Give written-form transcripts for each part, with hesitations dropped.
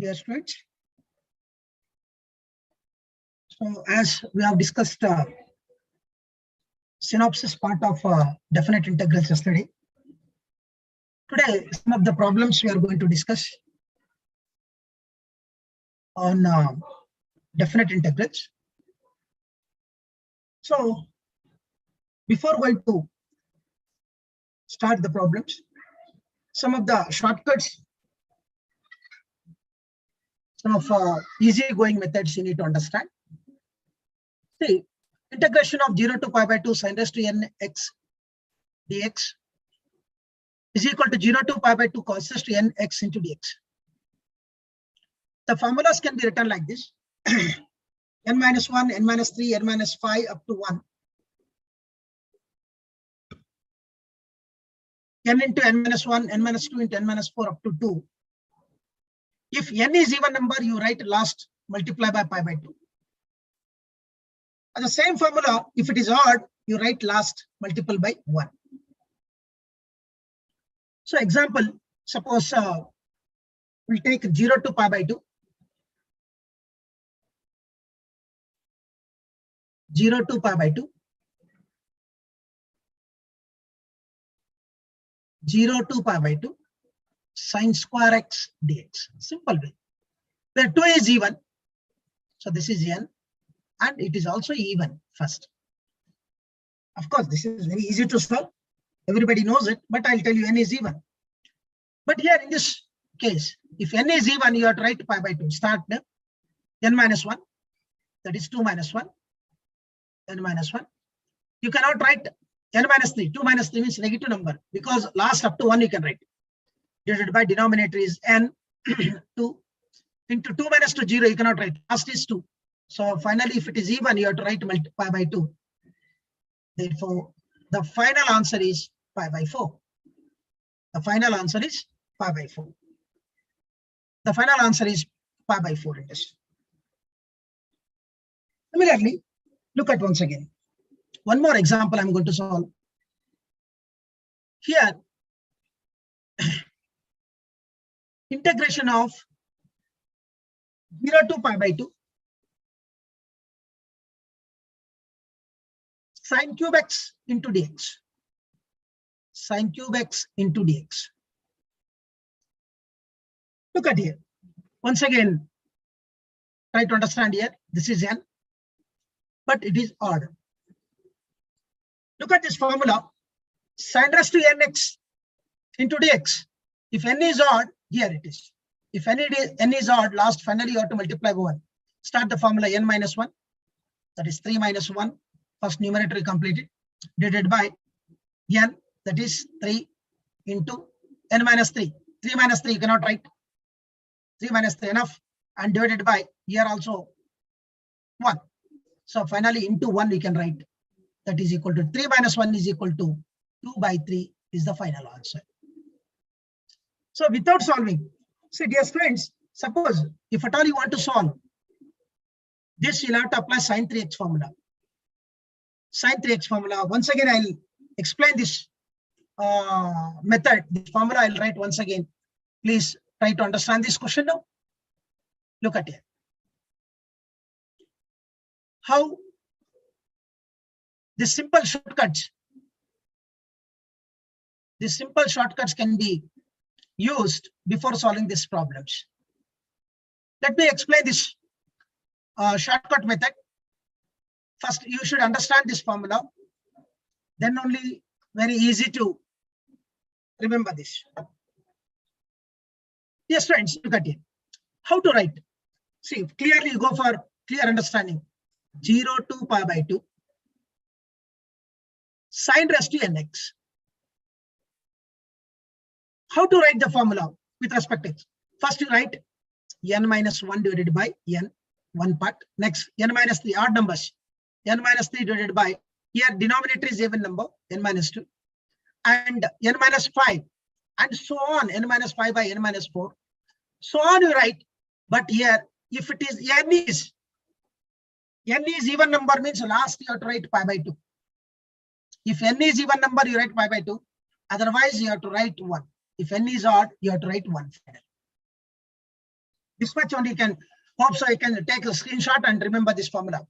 Dear students, so as we have discussed synopsis part of definite integrals yesterday, today some of the problems we are going to discuss on definite integrals. So before going to start the problems, some of the shortcuts, some of easy-going methods you need to understand. See, integration of 0 to pi by 2 sin raised to n x dx is equal to 0 to pi by 2 cos raised to n x into dx. The formulas can be written like this: n minus 1, n minus 3, n minus 5 up to 1. N into n minus 1, n minus 2 into n minus 4 up to 2. If n is even number, you write last multiply by pi by 2. And the same formula, if it is odd, you write last multiple by 1. So example, suppose we'll take 0 to pi by 2. 0 to pi by 2. 0 to pi by 2 sin square x dx. Simple way. Where 2 is even. So this is n. And it is also even first. Of course, this is very easy to solve. Everybody knows it, but I'll tell you n is even. But here in this case, if n is even, you have to write pi by 2. Start n minus 1. That is 2 minus 1. N minus 1. You cannot write n minus 3. 2 minus 3 means negative number, because last up to 1 you can write. Divided by denominator is n 2 into 2 minus 2 0 you cannot write. Last is 2. So finally, if it is even, you have to write pi by 2. Therefore, the final answer is pi by 4. The final answer is pi by 4. The final answer is pi by 4 in this. Similarly, look at once again. One more example I'm going to solve. Here, integration of 0 to pi by 2 sin cube x into dx. Sin cube x into dx. Look at here. Once again, try to understand here. This is n, but it is odd. Look at this formula. Sin raised to nx into dx. If n is odd, here it is. If n is odd, last finally you have to multiply by 1. Start the formula n minus 1. That is 3 minus 1. First numerator completed. Divided by n. That is 3 into n minus 3. 3 minus 3 you cannot write. 3 minus 3 enough. And divided by here also 1. So finally into 1 we can write. That is equal to 3 minus 1 is equal to 2 by 3 is the final answer. So without solving, see dear friends, suppose if at all you want to solve, this you'll have to apply sin 3x formula. Sin 3x formula. Once again, I'll explain this method. This formula I'll write once again. Please try to understand this question now. Look at it. How these simple shortcuts can be used before solving these problems. Let me explain this shortcut method. First, you should understand this formula. Then only very easy to remember this. Yes, friends, look at it. How to write? See, clearly you go for clear understanding. 0 to pi by 2 sin raised to nx. How to write the formula with respect to x? First, you write n minus 1 divided by n, one part. Next, n minus 3, odd numbers. N minus 3 divided by, here denominator is even number, n minus 2. And n minus 5. And so on, n minus 5 by n minus 4. So on you write. But here, if it is n is even number, means last you have to write pi by 2. If n is even number, you write pi by 2. Otherwise, you have to write 1. If n is odd, you have to write 1 final. This much only you can hope so. You can take a screenshot and remember this formula.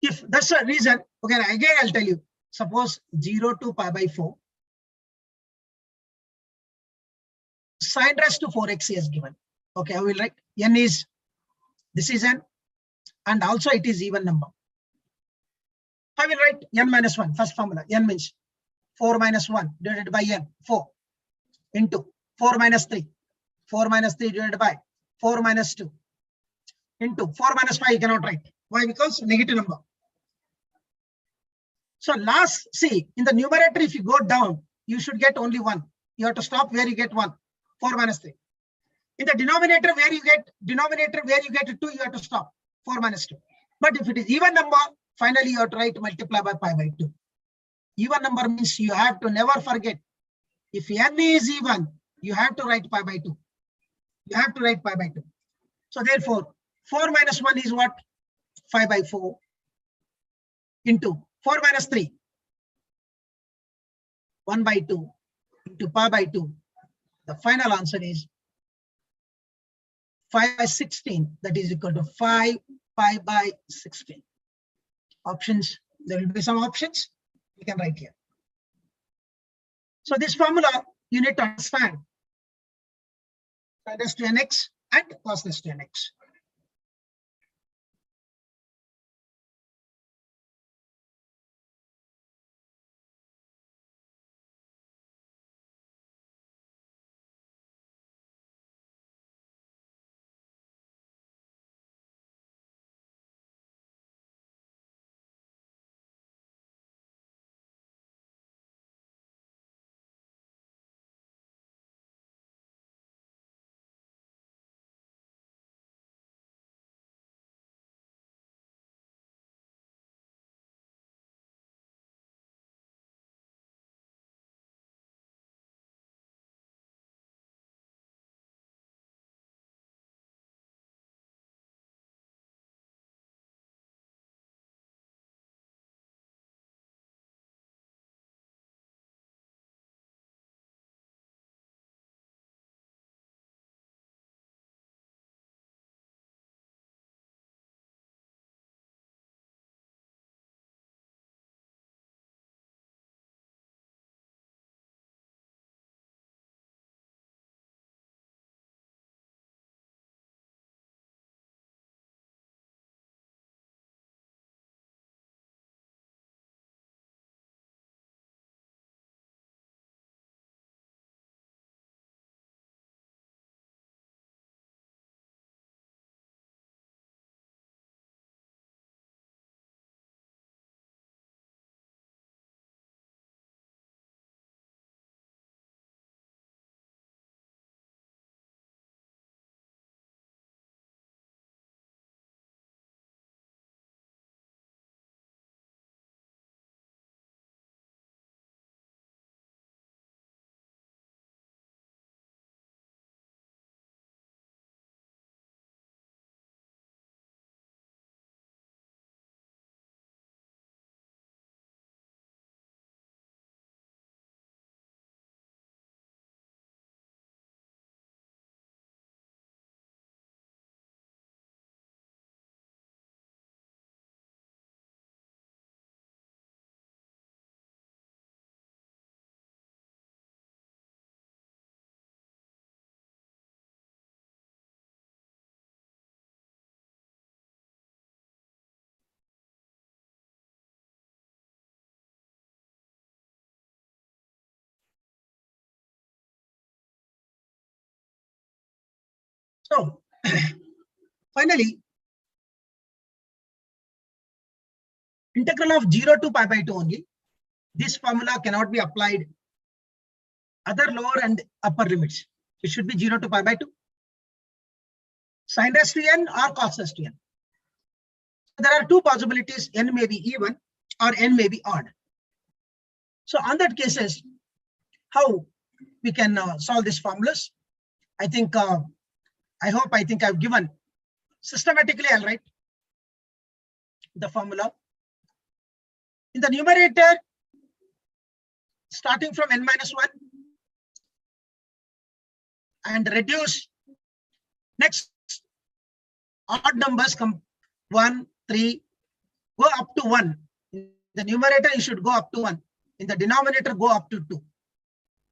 If that's a reason, okay, again I'll tell you. Suppose 0 to pi by 4 sine raised to 4x is given. Okay, I will write n is, this is n, and also it is even number. I will write n minus 1, first formula. N means 4 minus 1 divided by n, 4, into 4 minus 3. 4 minus 3 divided by 4 minus 2, into 4 minus 5 you cannot write. Why? Because negative number. So last, see, in the numerator, if you go down, you should get only 1. You have to stop where you get 1, 4 minus 3. In the denominator, where you get 2, you have to stop, 4 minus 2. But if it is even number, finally you have to write multiply by pi by 2. Even number means you have to never forget. If n is even, you have to write pi by 2. You have to write pi by 2. So therefore, 4 minus 1 is what? 5 by 4 into 4 minus 3, 1 by 2 into pi by 2. The final answer is 5 by 16. That is equal to 5 pi by 16. Options, there will be some options we can write here. So this formula you need to understand. Sin raised to nx and cos raised to nx. So finally, integral of 0 to pi by 2 only. This formula cannot be applied other lower and upper limits. It should be 0 to pi by 2. Sin raised to n or cos raised to n. There are two possibilities, n may be even or n may be odd. So on that cases, how we can solve these formulas? I think, I think I've given systematically. I'll write the formula. In the numerator, starting from n minus 1 and reduce. Next, odd numbers come 1, 3, go up to 1. In the numerator, you should go up to 1. In the denominator, go up to 2.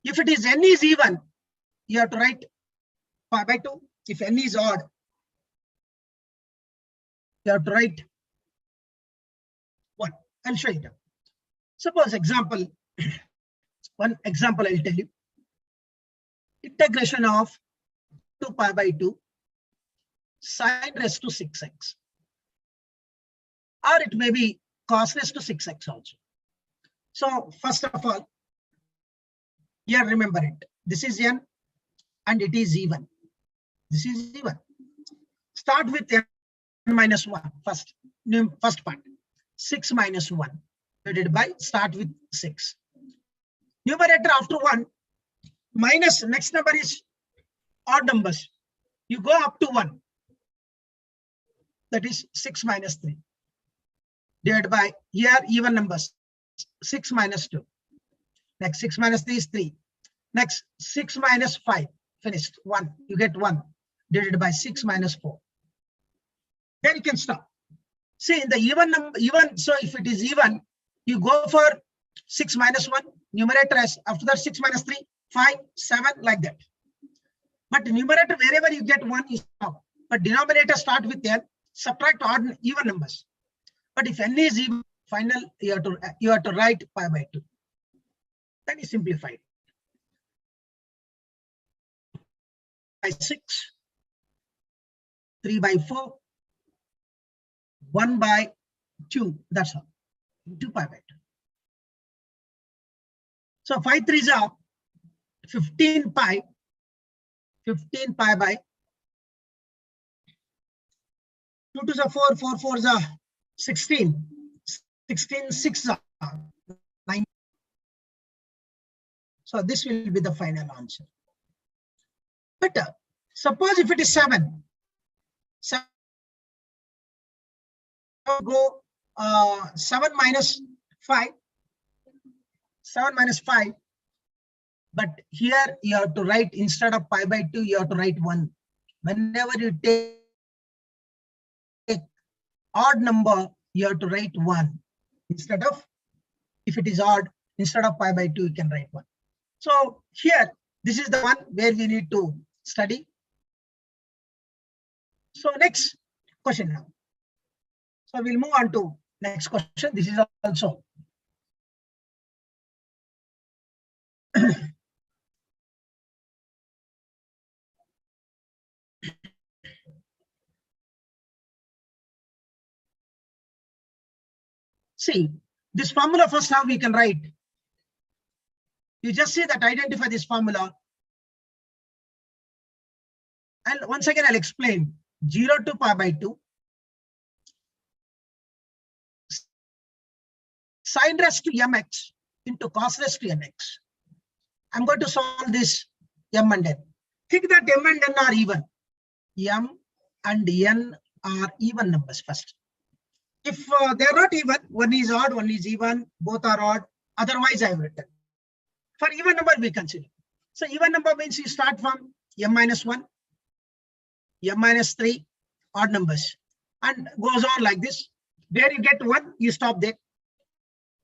If it is n is even, you have to write pi by 2. If n is odd, you have to write 1. I'll show you. Suppose example, one example I'll tell you. Integration of 2 pi by 2 sine raised to 6x. Or it may be cos raised to 6x also. So first of all, here remember it. This is n and it is even. This is even. Start with n minus 1 first. First part. 6 minus 1 divided by start with 6. Numerator after 1 minus next number is odd numbers. You go up to 1. That is 6 minus 3. Divided by here even numbers. 6 minus 2. Next 6 minus 3 is 3. Next 6 minus 5. Finished. 1. You get 1. Divided by 6 minus 4. Then you can stop. See in the even number, even, so if it is even, you go for 6 minus 1, numerator as after that 6 minus 3, 5, 7, like that. But numerator, wherever you get 1, you stop. But denominator start with n, subtract odd even numbers. But if n is even, final, you have to write pi by 2. Then you simplify it. By 6, 3 by 4, 1 by 2, that's all. 2 pi by 2. So 5 3s are 15 pi. 15 pi by 2 2s are 4, 4 4s are 16. 16 6s are 9. So this will be the final answer. But suppose if it is 7, 7 go 7 minus 5, 7 minus 5. But here you have to write, instead of pi by 2, you have to write 1. Whenever you take odd number, you have to write 1. Instead of, if it is odd, instead of pi by 2, you can write 1. So here, this is the one where we need to study. So next question now. So we'll move on to next question. This is also see this formula. First, how we can write? You just see that, identify this formula. And once again, I'll explain. 0 to pi by 2. Sine raised to mx into cos raised to nx. I'm going to solve this m and n. Think that m and n are even. M and n are even numbers first. If they're not even, one is odd, one is even, both are odd. Otherwise, I've written. For even number, we consider. So even number means you start from m minus 1, m minus 3, odd numbers, and goes on like this. Where you get 1, you stop there.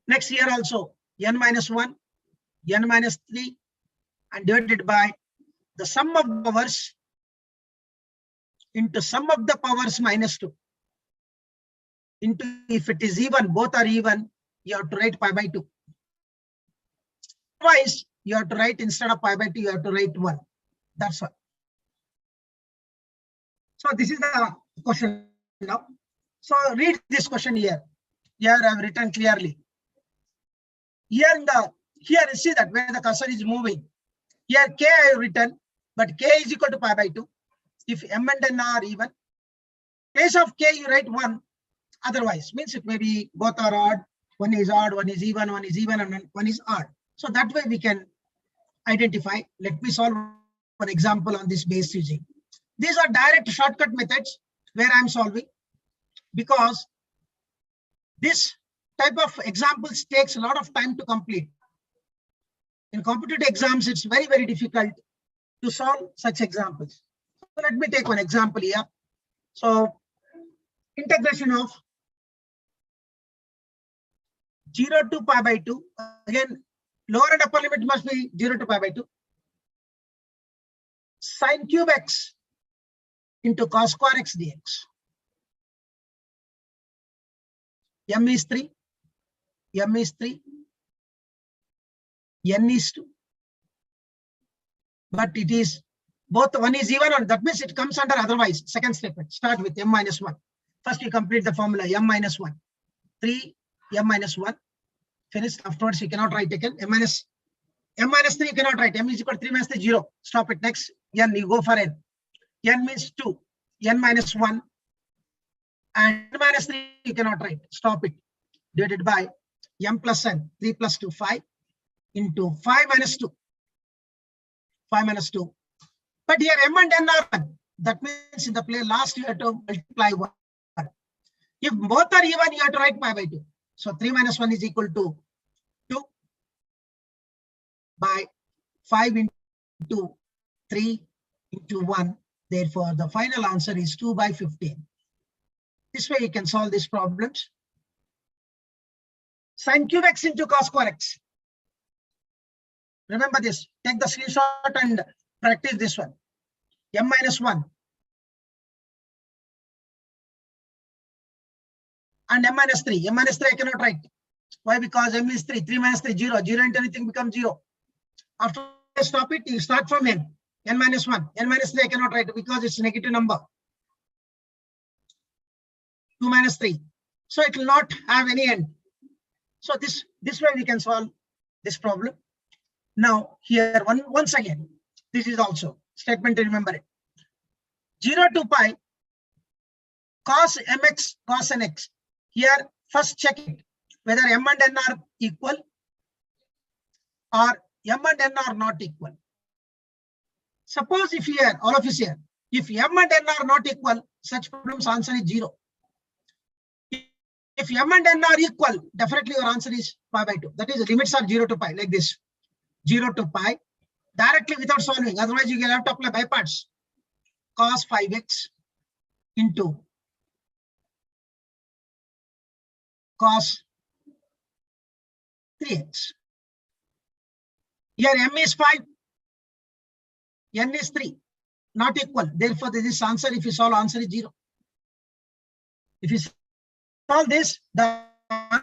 Next year also, n minus 1, n minus 3, and divided by the sum of powers into sum of the powers minus 2. Into, if it is even, both are even, you have to write pi by 2. Otherwise, you have to write, instead of pi by 2, you have to write 1. That's all. So this is the question now. So read this question here. Here I have written clearly. Here here you see that where the cursor is moving. Here k I have written, but k is equal to pi by 2. If m and n are even, case of k you write 1. Otherwise, means it may be both are odd. One is odd, one is even, and one is odd. So that way we can identify. Let me solve an example on this base using. These are direct shortcut methods where I'm solving, because this type of examples takes a lot of time to complete. In competitive exams, it's very, very difficult to solve such examples. So let me take one example here. So integration of 0 to pi by 2. Again, lower and upper limit must be 0 to pi by 2. Sine cube x into cos square x dx. M is 3. M is 3. N is 2. But it is both, one is even, and that means it comes under otherwise. Second statement. Start with m minus 1. First you complete the formula m minus 1. 3 m minus 1. Finished. Afterwards you cannot write again. M minus 3 you cannot write. M is equal to 3 minus 3 0. Stop it. Next n, you go for n. N means 2. N minus 1. And n minus 3 you cannot write. Stop it. Divided by m plus n. 3 plus 2 5 into 5 minus 2. 5 minus 2. But here m and n are 1. That means in the play last you have to multiply 1. If both are even, you have to write pi by 2. So 3 minus 1 is equal to 2 by 5 into 3 into 1. Therefore, the final answer is 2 by 15. This way you can solve these problems. Sin cube x into cos square x. Remember this. Take the screenshot and practice this one. M minus 1 and m minus 3. M minus 3 I cannot write. Why? Because m is 3. 3 minus 3 0. 0 into anything becomes 0. After I stop it, you start from n. N minus 1. N minus 3 I cannot write because it's a negative number. 2 minus 3. So it will not have any end. So this way we can solve this problem. Now here once again, this is also statement to remember it. 0 to pi cos mx cos nx. Here first check it whether m and n are equal or m and n are not equal. Suppose if here, all of us here, if m and n are not equal, such problem's answer is 0. If m and n are equal, definitely your answer is pi by 2. That is, the limits are 0 to pi, like this. 0 to pi, directly without solving. Otherwise, you will have to apply by parts. Cos 5x into cos 3x. Here m is 5, n is 3, not equal. Therefore, this answer, if you solve, answer is 0. If you solve this, the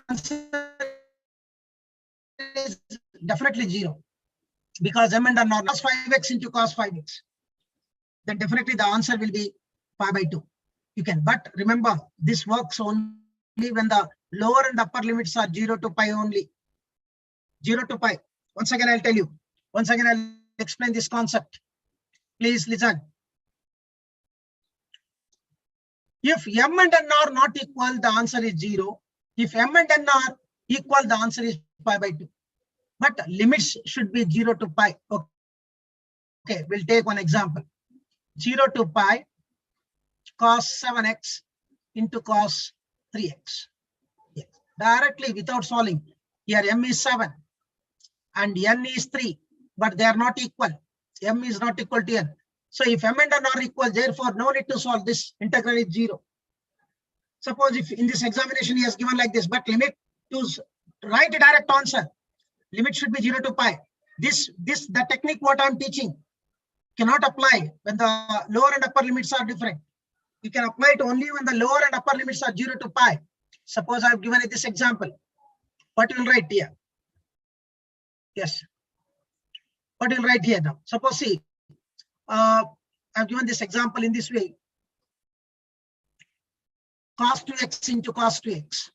answer is definitely 0. Because m and n are cos 5x into cos 5x. Then definitely the answer will be pi by 2. You can, but remember, this works only when the lower and upper limits are 0 to pi only. 0 to pi. Once again, I'll tell you. Once again, I'll explain this concept. Please listen. If m and n are not equal, the answer is 0. If m and n are equal, the answer is pi by 2. But limits should be 0 to pi. Okay, we'll take one example. 0 to pi cos 7x into cos 3x. Yes. Directly without solving. Here m is 7 and n is 3, but they are not equal. M is not equal to n. So if m and n are equal, therefore no need to solve this. Integral is 0. Suppose if in this examination he has given like this, but limit to write a direct answer. Limit should be 0 to pi. The technique what I'm teaching cannot apply when the lower and upper limits are different. You can apply it only when the lower and upper limits are 0 to pi. Suppose I've given it this example. What you will write here? Yes. What you will write here now? Suppose see, I've given this example in this way. Cos 2x into cos 2x.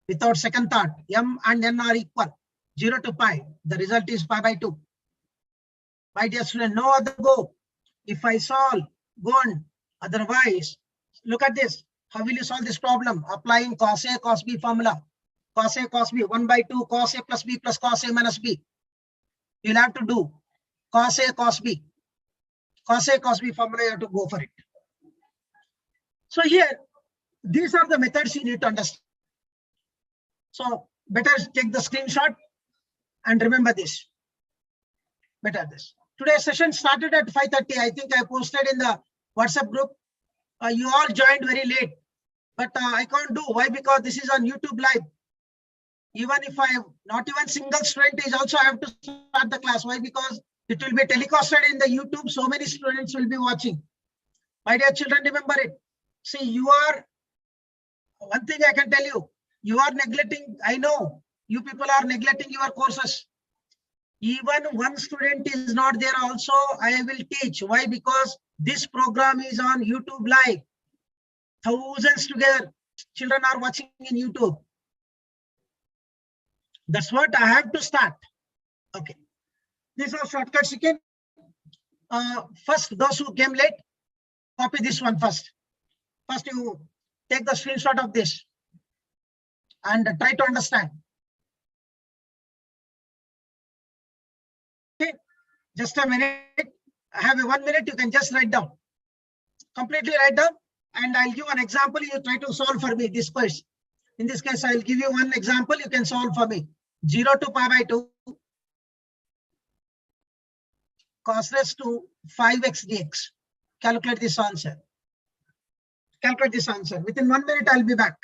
Without second thought, m and n are equal. 0 to pi. The result is pi by 2. My dear student, no other go. If I solve, go on. Otherwise, look at this. How will you solve this problem? Applying cos A cos B formula. Cos A cos B, 1 by 2 cos A plus B plus cos A minus B. You'll have to do cos A cos B. Cos A cos B formula, you have to go for it. So here, these are the methods you need to understand. So better take the screenshot and remember this. Better this. Today's session started at 5:30. I think I posted in the WhatsApp group. You all joined very late, but I can't do. Why? Because this is on YouTube live. Even if I have not even single student is also, I have to start the class. Why? Because it will be telecasted in the YouTube. So many students will be watching. My dear children, remember it. See, you are, one thing I can tell you, you are neglecting. I know you people are neglecting your courses. Even one student is not there also, I will teach. Why? Because this program is on YouTube live. Thousands together children are watching in YouTube. That's what I have to start. Okay, these are shortcuts you can. First, those who came late, copy this one first. First, you take the screenshot of this and try to understand. Okay, just a minute. I have a 1 minute. You can just write down, completely write down, and I'll give an example. You try to solve for me this question. In this case, I'll give you one example. You can solve for me. 0 to pi by 2 cos raised to 5x dx. Calculate this answer. Calculate this answer. Within 1 minute, I'll be back.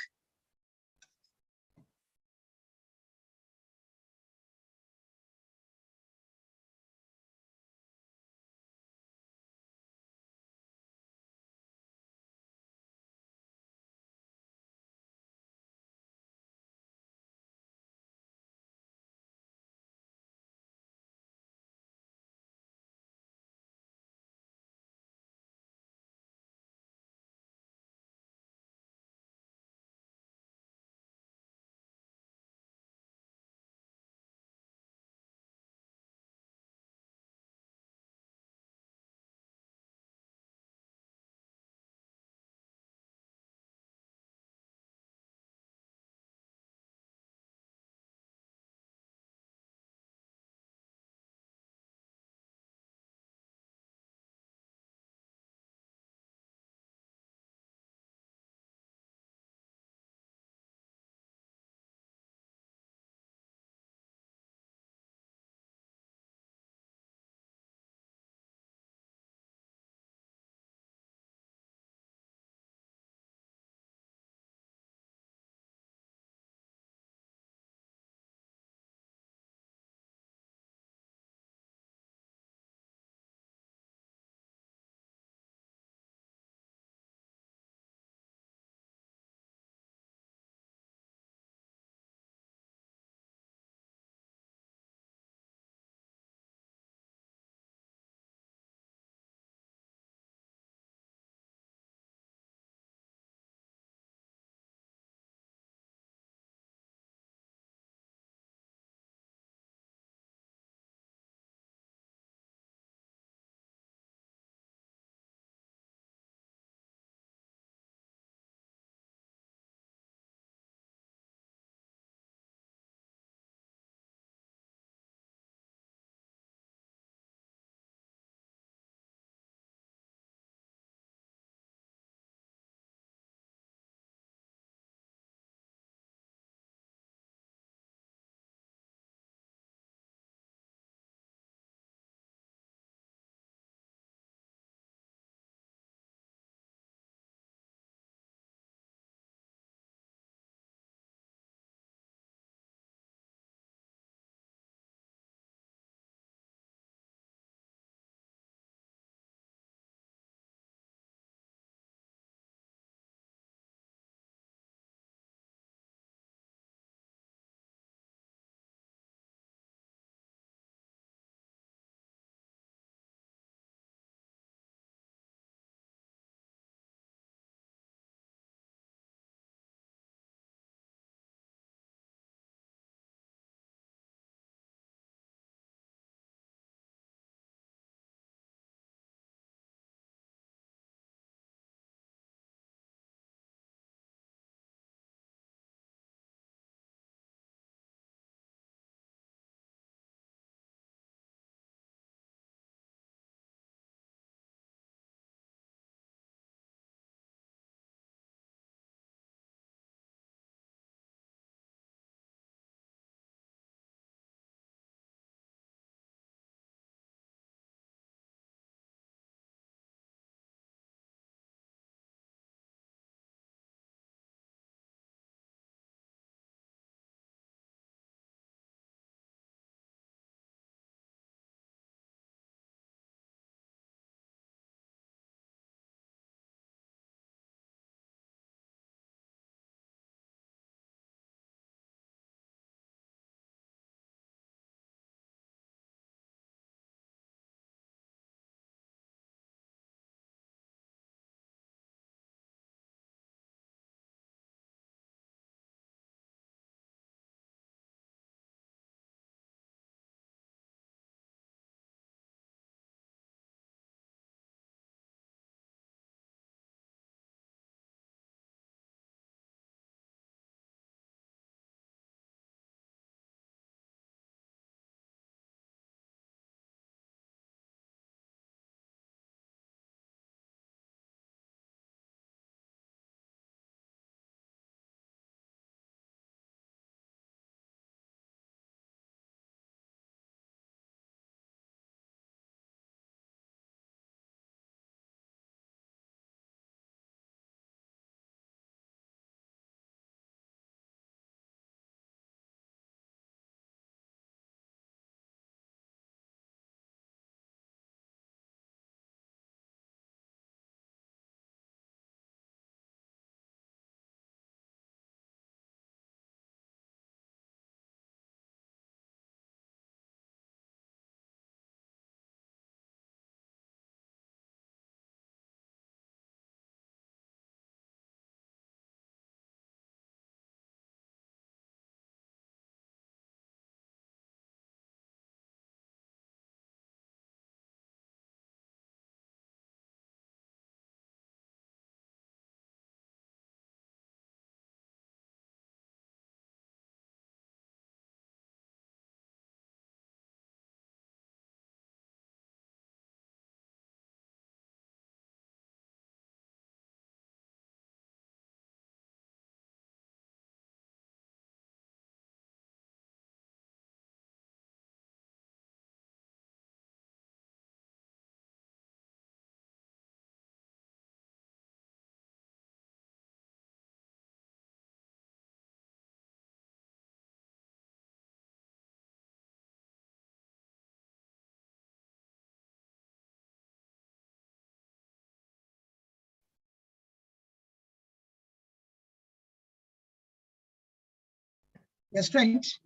Yes, friends.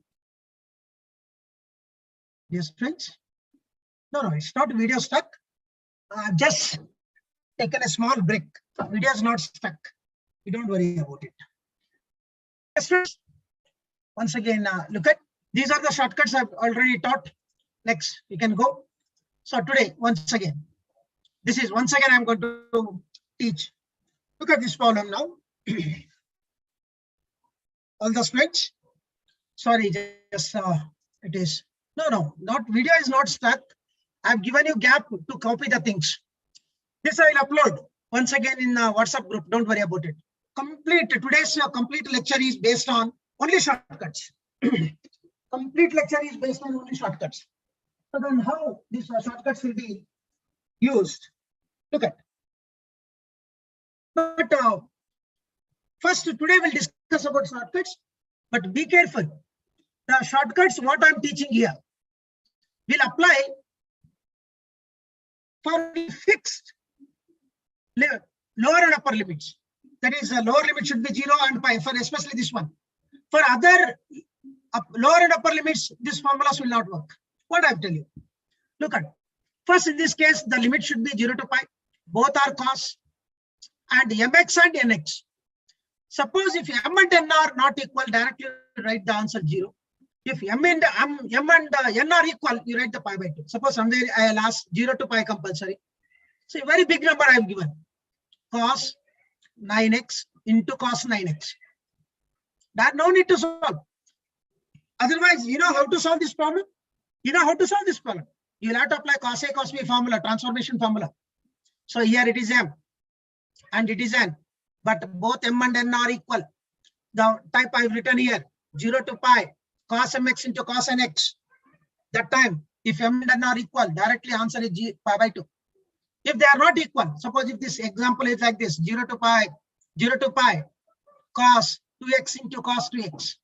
Yes, friends. No, it's not video stuck. Just taken a small break. Video is not stuck. You don't worry about it. Yes, friends. Once again, look at these are the shortcuts I've already taught. Next, you can go. So today, once again, this is once again I'm going to teach. Look at this problem now. All the students. Sorry, just it is not video is not stuck. I've given you gap to copy the things. This I will upload once again in WhatsApp group. Don't worry about it. Today's complete lecture is based on only shortcuts. Complete lecture is based on only shortcuts. So then how these shortcuts will be used? Look at. But first today we'll discuss about shortcuts. But be careful. The shortcuts what I'm teaching here will apply for fixed lower and upper limits. That is, the lower limit should be 0 and pi, for especially this one. For other lower and upper limits, these formulas will not work. What I'll tell you. Look at. First, in this case, the limit should be 0 to pi. Both are cos and mx and nx. Suppose if m and n are not equal, directly write the answer 0. If m and n are equal, you write the pi by 2. Suppose somewhere I'll ask 0 to pi compulsory. So a very big number I have given. Cos 9x into cos 9x. That no need to solve. Otherwise, you know how to solve this problem? You know how to solve this problem. You'll have to apply cos A cos B formula, transformation formula. So here it is m and it is n. But both m and n are equal. The type I've written here, 0 to pi, cos mx into cos nx. That time, if m and n are equal, directly answer is pi by 2. If they are not equal, suppose if this example is like this, 0 to pi, cos 2x into cos 2x.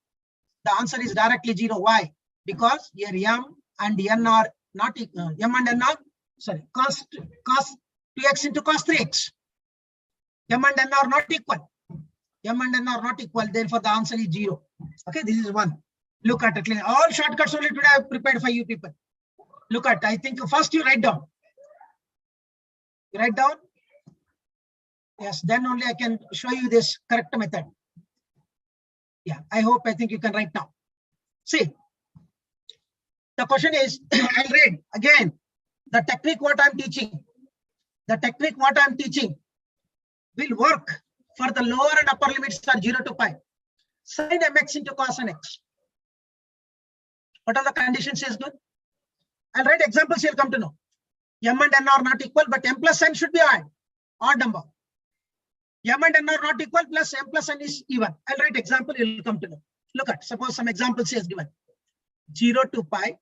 The answer is directly 0. Why? Because here m and n are not equal. M and n are, sorry, cos 2x into cos 3x. M and n are not equal. M and n are not equal. Therefore, the answer is 0. Okay, this is one. Look at it. All shortcuts only today I have prepared for you people. Look at. I think first you write down. You write down. Yes, then only I can show you this correct method. Yeah, I think you can write now. See, the question is, I'll read again. The technique what I'm teaching. The technique what I'm teaching will work for the lower and upper limits are 0 to pi. Sin mx into cos nx. What are the conditions is good? I'll write examples, you'll come to know. M and n are not equal, but m plus n should be odd number. M and n are not equal, plus m plus n is even. I'll write example, you'll come to know. Look at, suppose some examples is given. 0 to pi,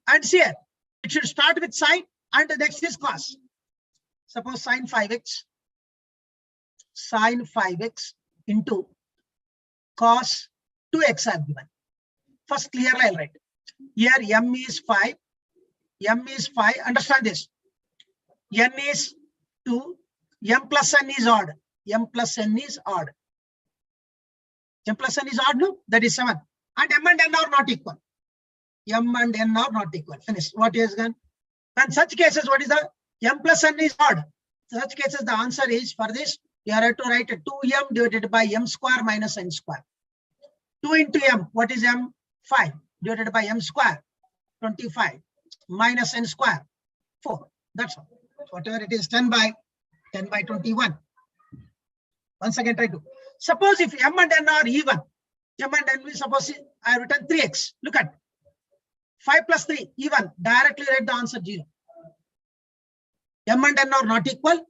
and here, it should start with sine, and the next is cos. Suppose sine 5x into cos 2x I've given. First, clearly I'll write. Here m is 5. Understand this. N is 2. M plus n is odd. M plus n is odd, no? That is 7. And m and n are not equal. Finish. What is done? In such cases, what is the m plus n is odd? In such cases, the answer is for this, you have to write 2m divided by m square minus n square. 2 into m, what is m? 5 divided by m square, 25 minus n square, 4. That's all. Whatever it is, 10 by 21. Once again, try to. Suppose if m and n are even, m and n will suppose I have written 3x. Look at 5 plus 3 even. Directly write the answer 0. M and n are not equal.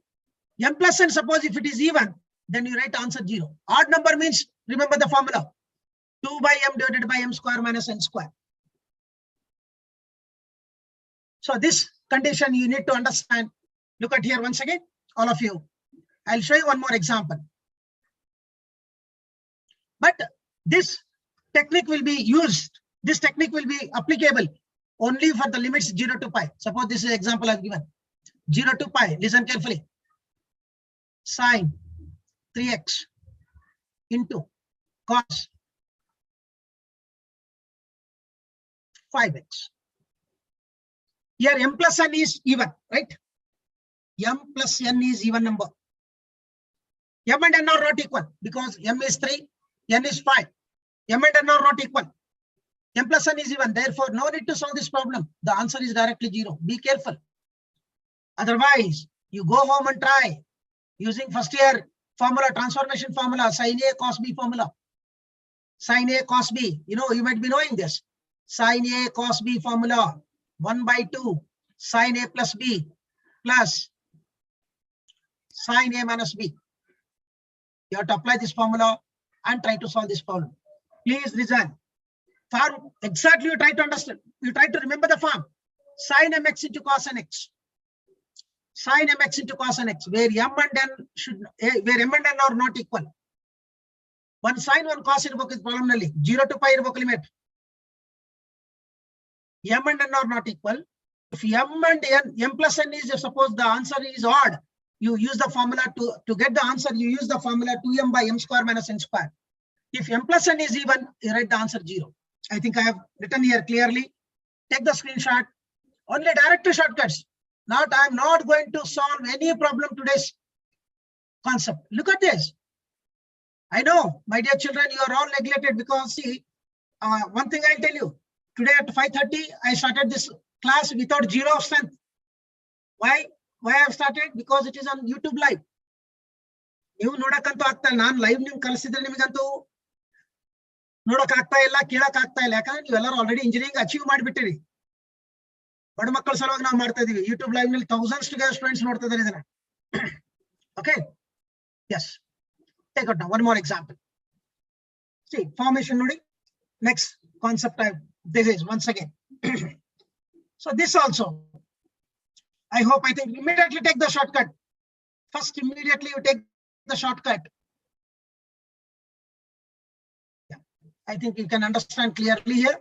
M plus n, suppose if it is even, then you write answer 0. Odd number means, remember the formula. 2 by m divided by m square minus n square. So this condition you need to understand. Look at here once again, all of you. I'll show you one more example. But this technique will be used. This technique will be applicable only for the limits 0 to pi. Suppose this is example I've given. 0 to pi, listen carefully. Sine 3x into cos 5x. Here m plus n is even, right? M plus n is even number. M and n are not equal because m is 3, n is 5. M and n are not equal. M plus n is even. Therefore, no need to solve this problem. The answer is directly 0. Be careful. Otherwise, you go home and try using first year formula, transformation formula, sin A cos B formula. Sin A cos B. You know, you might be knowing this. Sin A cos B formula 1/2 sin A plus B plus sin A minus B. You have to apply this formula and try to solve this problem. Please listen. Form exactly you try to understand. You try to remember the form. Sin mx into cos nx. Sin mx into cos nx, where m and n should where m and n are not equal. One sin, one cos is polynomial. 0 to pi limit. M and n are not equal. If m and n, m plus n is, suppose the answer is odd, you use the formula to get the answer, you use the formula 2m by m square minus n square. If m plus n is even, you write the answer 0. I think I have written here clearly. Take the screenshot. Only direct to shortcuts. I'm not going to solve any problem today's concept. Look at this. I know, my dear children, you are all neglected because see, one thing I'll tell you. Today at 5:30, I started this class without 0 of strength. Why I have started? Because it is on YouTube live. You ನೋಡಕ್ಕಂತೂ ಆಗ್ತಾ ಇಲ್ಲ. ನಾನು live ನಿಮ್ಗೆ ಕಲಿಸಿದ್ರೆ ನಿಮಗಂತೂ ನೋಡಕ್ ಆಗ್ತಾ ಇಲ್ಲ, ಕೇಳಕ್ ಆಗ್ತಾ ಇಲ್ಲ. ಯಾಕಂದ್ರೆ ನೀವೆಲ್ಲರೂ ಆಲ್ರೆಡಿ ಇಂಜಿನಿಯರಿಂಗ್ ಅಚೀವ್ ಮಾಡಿಬಿಟ್ಟಿರಿ. ಬಡ ಮಕ್ಕಳ ಸಲುವಾಗಿ ನಾವು ಮಾಡ್ತಾ ಇದೀವಿ. ಯೂಟ್ಯೂಬ್ ಲೈವ್ ನಲ್ಲಿ ಥೌಸಂಡ್ಸ್ ಸ್ಟೂಡೆಂಟ್ಸ್ ನೋಡ್ತಾ ಇದ್ದಾರೆ ಇದನ್ನ. Okay, yes. Take out now one more example. See, formation ನೋಡಿ. Next concept this is once again. So this also, I think immediately take the shortcut. First, immediately you take the shortcut. Yeah, I think you can understand clearly here.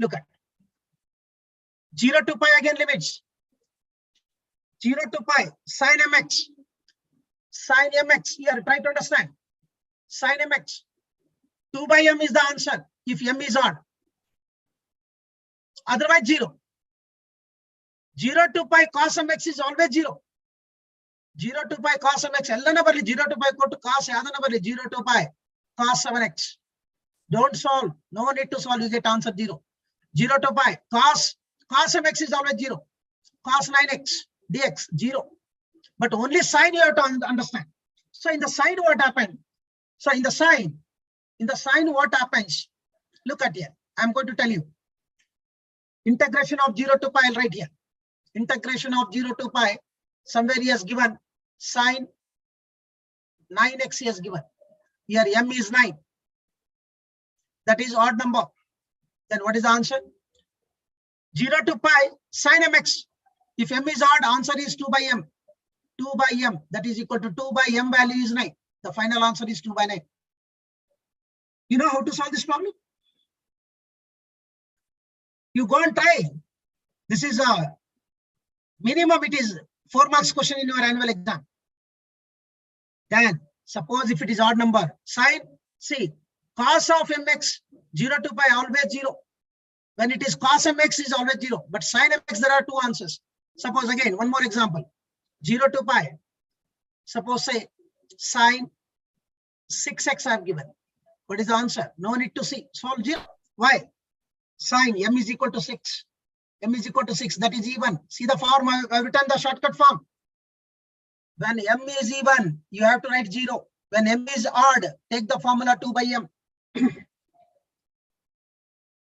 Look at 0 to pi again limits. 0 to pi sin mx. Sin mx here, try to understand. Sin mx 2 by m is the answer if m is odd. Otherwise 0. 0 to pi cos mx is always 0. 0 to pi cos mx. Ella na barli 0 to pi go to cos yadana barli 0 to pi cos 7x. Don't solve. No need to solve. You get answer 0. 0 to pi cos mx is always 0. Cos 9x dx 0. But only sine you have to understand. So in the sine what happened? So in the sine what happens? Look at here. I'm going to tell you. Integration of 0 to pi, I'll write here. Integration of 0 to pi. Somewhere he has given sine 9x he has given. Here m is 9. That is odd number. Then what is the answer? 0 to pi sine mx. If m is odd, answer is 2 by m. 2 by m, that is equal to 2 by m value is 9. The final answer is 2 by 9. You know how to solve this problem? You go and try. This is a minimum, it is 4 marks question in your annual exam. Then suppose if it is odd number, sine, see, cos of mx 0 to pi always 0. When it is cos mx is always 0, but sine mx there are 2 answers. Suppose again, one more example. 0 to pi. Suppose say sine 6x I have given. What is the answer? No need to see. Solve 0. Why? Sine m is equal to 6. M is equal to 6. That is even. See the form. I have written the shortcut form. When m is even, you have to write 0. When m is odd, take the formula 2 by m.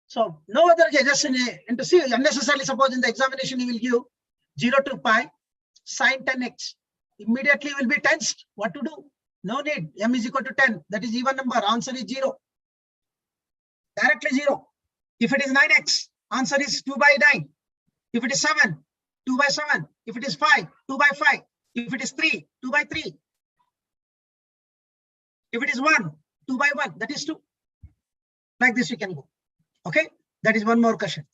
So no other just and to see unnecessarily. Suppose in the examination you will give 0 to pi sin 10x. Immediately will be tensed. What to do? No need. M is equal to 10. That is even number. Answer is 0. Directly 0. If it is 9x, answer is 2 by 9. If it is 7, 2 by 7. If it is 5, 2 by 5. If it is 3, 2 by 3. If it is 1, 2 by 1. That is 2. Like this we can go. Okay. That is one more question.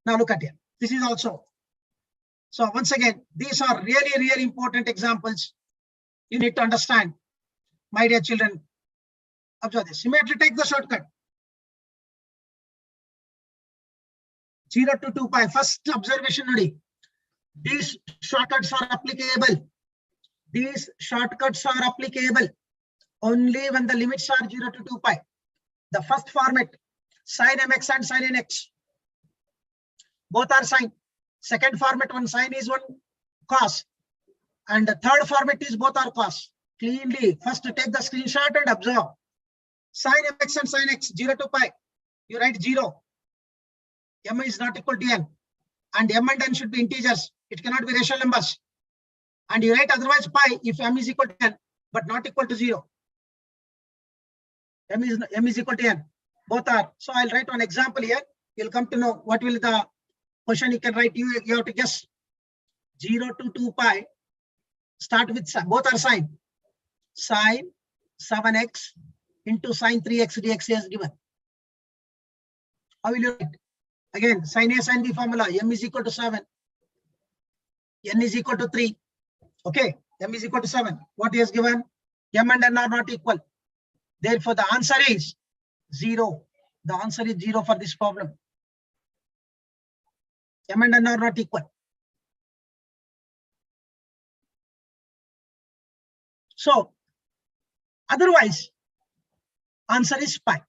Now look at here. This is also. So once again, these are really, really important examples. You need to understand, my dear children. Observe this. Immediately take the shortcut. 0 to 2 pi. First observation nodi. These shortcuts are applicable. These shortcuts are applicable only when the limits are 0 to 2 pi. The first format, sin mx and sin nx. Both are sine. Second format, one sine is one cos. And the third format is both are cos. Cleanly, first take the screenshot and observe. Sin mx and sin x, 0 to pi. You write 0. M is not equal to n. And m and n should be integers. It cannot be rational numbers. And you write otherwise pi if m is equal to n, but not equal to 0. M is equal to n. Both are. So I'll write one example here. You'll come to know what will the question you can write. You have to guess. 0 to 2 pi. Start with both are sine. Sine 7x into sine 3x dx is given. How will you write? Again, sin A sin B formula. M is equal to 7. N is equal to 3. Okay. M is equal to 7. What is given? M and N are not equal. Therefore, the answer is 0. The answer is 0 for this problem. M and N are not equal. So, otherwise, answer is pi.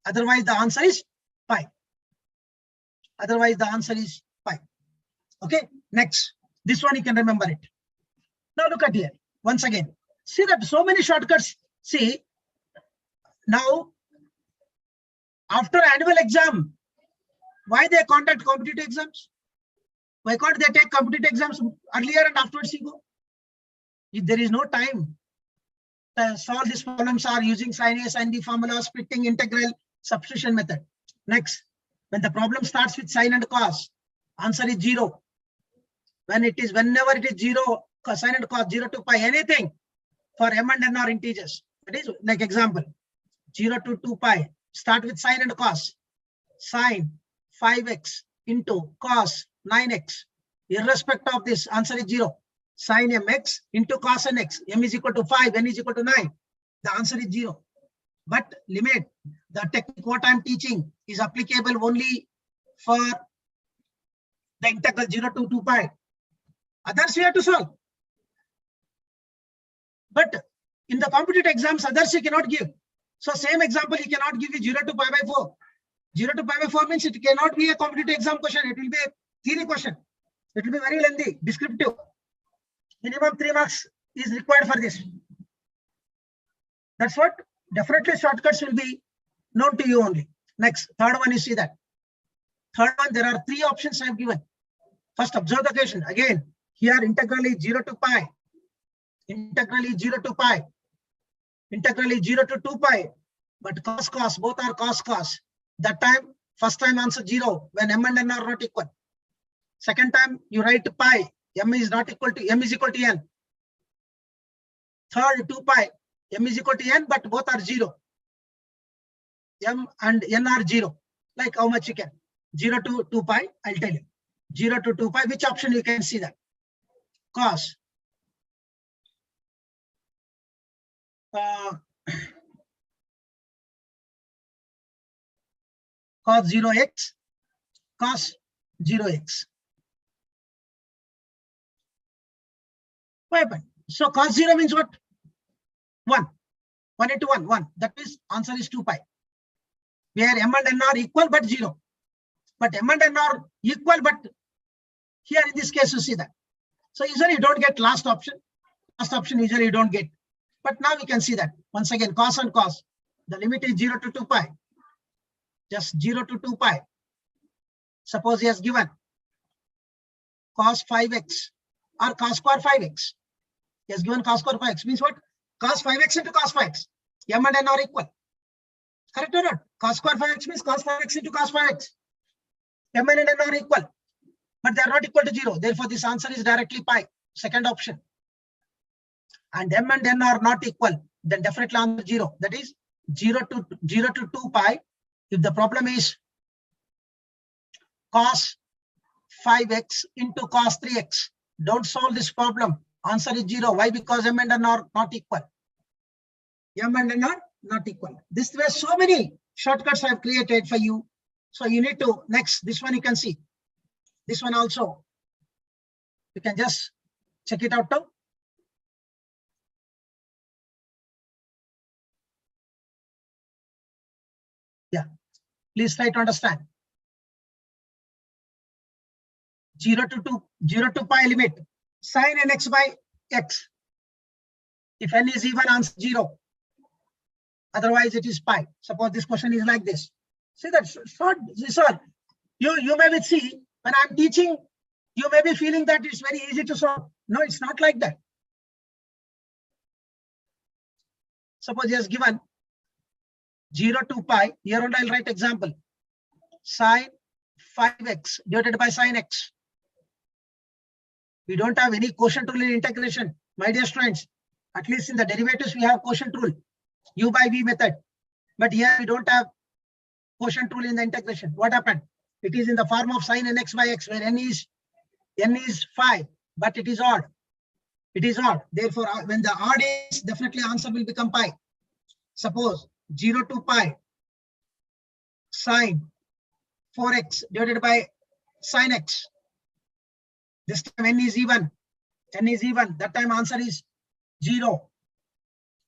Otherwise, the answer is pi. Otherwise, the answer is pi. Okay. Next, this one you can remember it. Now look at here. Once again, see that so many shortcuts. See, now after annual exam, why they conduct competitive exams? Why can't they take competitive exams earlier and afterwards you go? If there is no time to solve these problems are using sin A, sin B formula, splitting, integral, substitution method. Next, when the problem starts with sin and cos, answer is 0. Whenever it is 0, sin and cos 0 to pi, anything for m and n are integers. That is like example, 0 to 2 pi, start with sin and cos. Sin 5x into cos 9x. Irrespective of this, answer is 0. Sin mx into cos nx. M is equal to 5, n is equal to 9. The answer is 0. But limit, the technique what I am teaching is applicable only for the integral 0 to 2 pi. Others we have to solve. But in the competitive exams, others you cannot give. So same example, you cannot give you 0 to pi by 4. 0 to pi by 4 means it cannot be a competitive exam question. It will be a theory question. It will be very lengthy, descriptive. Minimum 3 marks is required for this. That's what definitely shortcuts will be known to you only. Next, third one, you see that. Third one, there are 3 options I have given. First, observe the question. Again, here integral is 0 to pi. Integral is 0 to pi. Integral is 0 to 2 pi. But cos, both are cos. That time, first time answer 0 when m and n are not equal. Second time, you write pi. M is equal to n. Third, 2 pi. M is equal to n, but both are 0. M and n are 0. Like how much you can? 0 to 2 pi, I'll tell you. 0 to 2 pi, which option you can see that? Cos. Cos 0x, cos 0x. What happened? So cos 0 means what? 1. 1 into 1, 1. That means answer is 2 pi. Where m and n are equal but 0. But m and n are equal, but here in this case you see that. So usually you don't get last option. Last option usually you don't get. But now we can see that. Once again, cos and cos. The limit is 0 to 2 pi. Just 0 to 2 pi. Suppose he has given cos 5x or cos square 5x. He has given cos square 5x. Means what? Cos 5x into cos 5x. M and n are equal. Correct or not? Cos square 5x means cos 5x into cos 5x. M and n are equal. But they are not equal to 0. Therefore, this answer is directly pi. Second option. And m and n are not equal. Then definitely answer 0. That is 0 to 2 pi. If the problem is cos 5x into cos 3x, don't solve this problem. Answer is 0. Why? Because m and n are not equal. M and n are not equal. This way, so many shortcuts I have created for you. So you need to, next, this one you can see. This one also, you can just check it out now. Yeah, please try to understand. 0 to pi limit, sin nx by x. If n is even, answer 0. Otherwise, it is pi. Suppose this question is like this. See that short, sir. You may see when I'm teaching, you may be feeling that it's very easy to solve. No, it's not like that. Suppose he has given 0 to pi. Here on I'll write example. Sin 5x divided by sin x. We don't have any quotient rule in integration, my dear students. At least in the derivatives, we have quotient rule, u by v method. But here we don't have quotient rule in the integration. What happened? It is in the form of sin nx by x, where n is 5, but it is odd. It is odd. Therefore, when the odd is, definitely answer will become pi. Suppose 0 to pi sin 4x divided by sin x. This time n is even. N is even. That time answer is 0.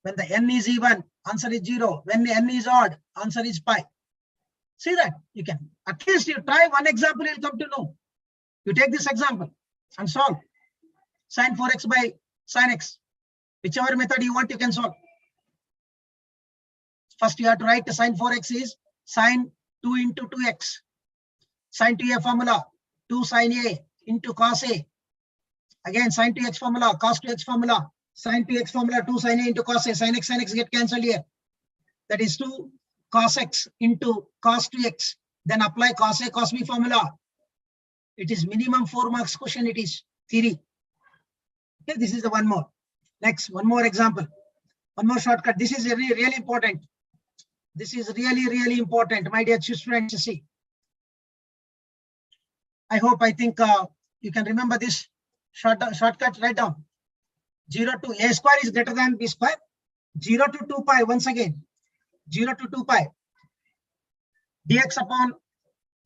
When the n is even, answer is 0. When the n is odd, answer is pi. See that? You can. At least you try one example, you'll come to know. You take this example and solve. Sin 4x by sin x. Whichever method you want, you can solve. First, you have to write the sin 4x is sin 2 into 2x. Sin 2a formula, 2 sin a into cos a. Again, sin 2x formula, cos 2x formula, sin 2x formula, 2 sin a into cos a. Sin x get cancelled here. That is 2 cos x into cos 2x. Then apply cos a cos b formula. It is minimum 4 marks question. It is theory. Okay, this is the one more. Next, one more example. One more shortcut. This is really important. This is really important, my dear students. See, I think you can remember this shortcut. Write down 0 to a square is greater than b square. 0 to 2 pi, once again 0 to 2 pi dx upon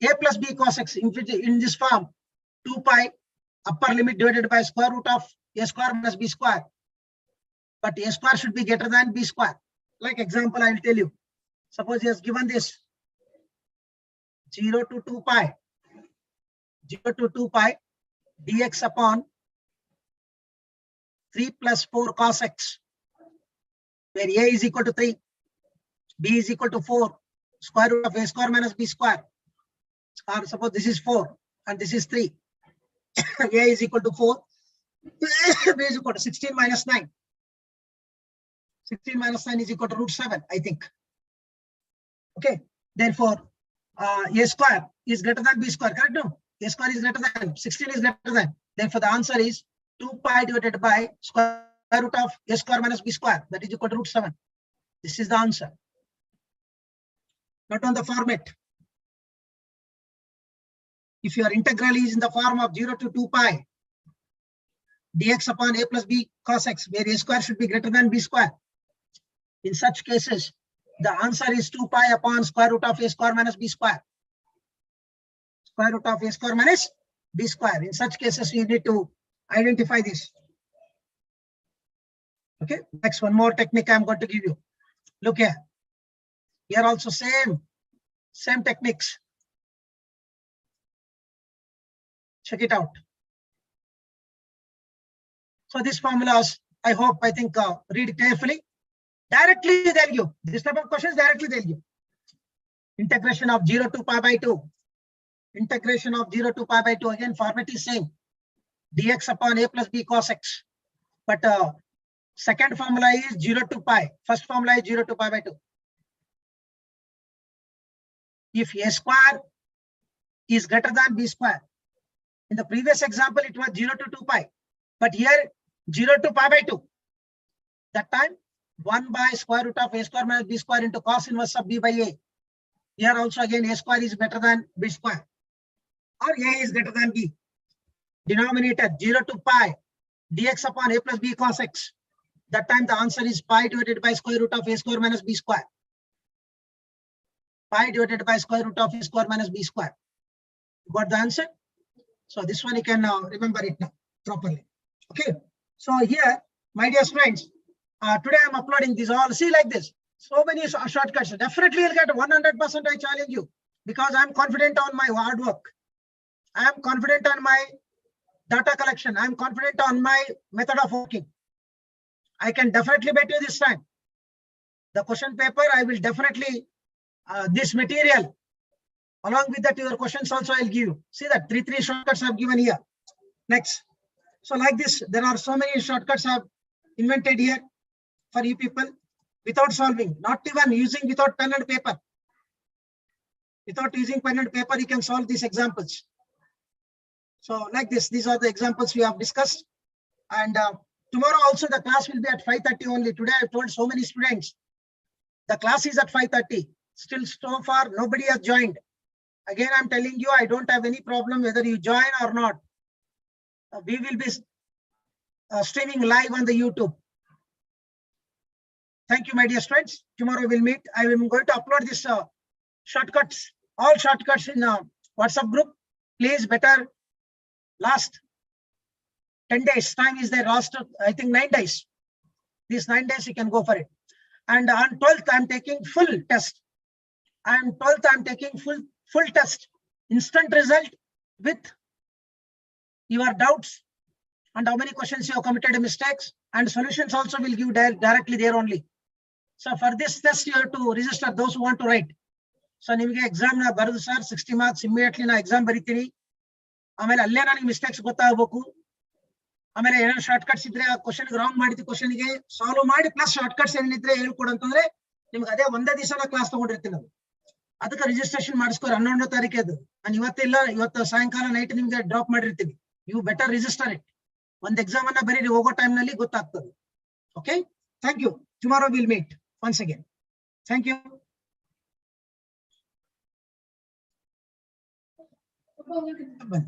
a plus b cos x. In this form, 2 pi upper limit divided by square root of a square minus b square. But a square should be greater than b square. Like example, I will tell you. Suppose he has given this 0 to 2 pi, 0 to 2 pi dx upon 3 plus 4 cos x, where a is equal to 3, b is equal to 4, square root of a square minus b square. Or suppose this is 4 and this is 3. A is equal to 4, b is equal to 16 minus 9. 16 minus 9 is equal to root 7, I think. Okay, therefore, a square is greater than b square, correct? No, a square is greater than, 16 is greater than. Therefore, the answer is 2 pi divided by square root of a square minus b square, that is equal to root 7. This is the answer. Not on the format. If your integral is in the form of 0 to 2 pi dx upon a plus b cos x, where a square should be greater than b square, in such cases, the answer is 2 pi upon square root of a square minus b square. Square root of a square minus b square. In such cases, you need to identify this. Okay, next, one more technique I'm going to give you. Look here. Here also same techniques. Check it out. So these formulas, I think, read carefully. Directly they'll give. This type of questions directly they'll give. Integration of 0 to pi by 2. Integration of 0 to pi by 2. Again, format is same. Dx upon a plus b cos x. But second formula is 0 to pi. First formula is 0 to pi by 2. If a square is greater than b square. In the previous example, it was 0 to 2 pi. But here, 0 to pi by 2. That time, 1 by square root of a square minus b square into cos inverse of b by a. Here also again a square is better than b square, or a is greater than b. Denominator 0 to pi dx upon a plus b cos x. That time the answer is pi divided by square root of a square minus b square. pi divided by square root of a square minus b square. You got the answer? So this one you can remember it now properly. Okay. So here, my dear friends, today I'm uploading this all. See like this. So many shortcuts. Definitely you'll get 100%. I challenge you, because I'm confident on my hard work. I'm confident on my data collection. I'm confident on my method of working. I can definitely bet you this time. The question paper, I will definitely, this material, along with that, your questions also I'll give you. See that three shortcuts I've given here. Next. So like this, there are so many shortcuts I've invented here for you people without solving, not even using without pen and paper. Without using pen and paper, you can solve these examples. So like this, these are the examples we have discussed. And tomorrow also the class will be at 5:30 only. Today I've told so many students, the class is at 5:30. Still so far, nobody has joined. Again, I'm telling you, I don't have any problem whether you join or not. We will be streaming live on the YouTube. Thank you, my dear friends. Tomorrow we'll meet. I am going to upload this shortcuts, all shortcuts in WhatsApp group. Please, better last 10 days. Time is there. Last, I think 9 days. These 9 days you can go for it. And on 12th, I'm taking full test. And 12th, I'm taking full test, instant result with your doubts and how many questions you have committed mistakes, and solutions also will give directly there only. So for this test, you have to register those who want to write. So nimage exam na baradu sir 60 marks immediately na exam baritini. ಆಮೇಲೆ ಅಲ್ಲೇ ನನಗೆ mistakes ಗೊತ್ತಾಗಬೇಕು. ಆಮೇಲೆ ಏನೋ short cuts ಇದ್ರೆ ಆ question wrong ಮಾಡಿದ question ಗೆ ಸಾಲ್ವ್ ಮಾಡಿ ಪ್ಲಸ್ ಶಾರ್ಟ್ ಕಟ್ಸ್ ಏನಿದ್ರೆ ಹೇಳ್ಕೊಡು ಅಂತಂದ್ರೆ ನಿಮ್ಗೆ ಅದೇ ಒಂದೇ ದಿವಸ ಕ್ಲಾಸ್ ತಗೊಂಡಿರ್ತೀನಿ ನಾವು. ಅದಕ್ಕೆ ರಿಜಿಸ್ಟ್ರೇಷನ್ ಮಾಡಿಸ್ಕೋರಿ 11ನೇ ತಾರೀಕು ಅದು. ನಾನು ಇವತ್ತು ಸಾಯಂಕಾಲ ನೈಟ್ ನಿಮ್ಗೆ ಡ್ರಾಪ್ ಮಾಡಿರ್ತೀನಿ. You better register it. ಒಂದು ಎಕ್ಸಾಮ್ ಅನ್ನ ಬರೀರಿ, ಹೋಗೋ ಟೈಮ್ ನಲ್ಲಿ ಗೊತ್ತಾಗ್ತದೆ. Okay, thank you. Tomorrow will meet once again. Thank you. Bye.